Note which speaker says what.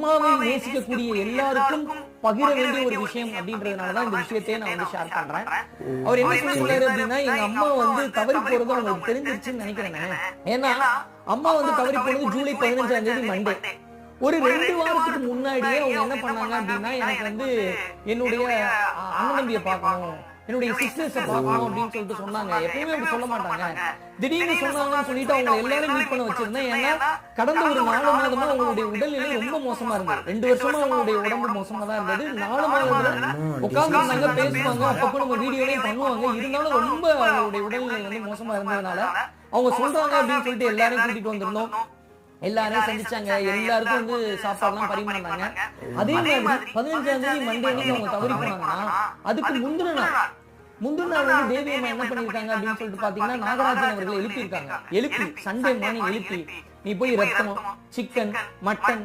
Speaker 1: அம்மாவை நேசிக்கக்கூடிய எல்லாருக்கும் பகிர வேண்டிய ஒரு விஷயம் அப்படின்றதுனாலதான் இந்த விஷயத்தையே நான் வந்து ஷேர் பண்றேன். அவர் என்ன சொல்லிருக்காரு அப்படின்னா, எங்க அம்மா வந்து தவறி போறது அவங்களுக்கு தெரிஞ்சிருச்சுன்னு நினைக்கிறேன். ஏன்னா அம்மா வந்து தவறி போனது ஜூலை 15ஆம் தேதி மண்டே. ஒரு 2 வாரத்துக்கு முன்னாடியே அவங்க என்ன பண்ணாங்க அப்படின்னா, எனக்கு வந்து என்னுடைய அண்ணன் தம்பியை பார்க்கணும், என்னுடைய சிஸ்டர்ஸை பார்க்கணும் அப்படின்னு சொல்லிட்டு சொன்னாங்க. எப்பயுமே அப்படி சொல்ல மாட்டாங்க. திடீர்னு சொன்னாங்கன்னு சொல்லிட்டு அவங்க எல்லாரும் மீட் பண்ண வச்சிருந்தேன். ஏன்னா கடந்த ஒரு 4 மாதமா அவங்களுடைய உடல்நிலை ரொம்ப மோசமா இருந்தது. 2 வருஷமா அவங்களுடைய உடம்பு மோசமா தான் இருந்தது. 4 மாதத்துல உட்கார்ந்துருந்தாங்க, பேசுவாங்க, அப்பப்போ நம்ம வீடியோலையும் பண்ணுவாங்க. இருந்தாலும் ரொம்ப அவங்களுடைய உடல்நிலை வந்து மோசமா இருந்ததுனால அவங்க சொல்றாங்க அப்படின்னு சொல்லிட்டு எல்லாரையும் கூட்டிட்டு வந்திருந்தோம். எல்லாரும் சந்திச்சாங்க. எல்லாருக்கும் வந்து சாப்பாடுலாம் பரிமாறினாங்க. அதே மாதிரி 15ஆம் தேதி மண்டே அன்னைக்கு அவங்க தவறி போனாங்கன்னா, அதுக்கு முந்தின நாள் வந்து தேவி அம்மா என்ன பண்ணிருக்காங்க அப்படின்னு சொல்லிட்டு பாத்தீங்கன்னா, நாகராஜன் அவர்களை எழுப்பி சண்டே மார்னிங் எழுப்பி, நீ போய் ரத்தம், சிக்கன், மட்டன்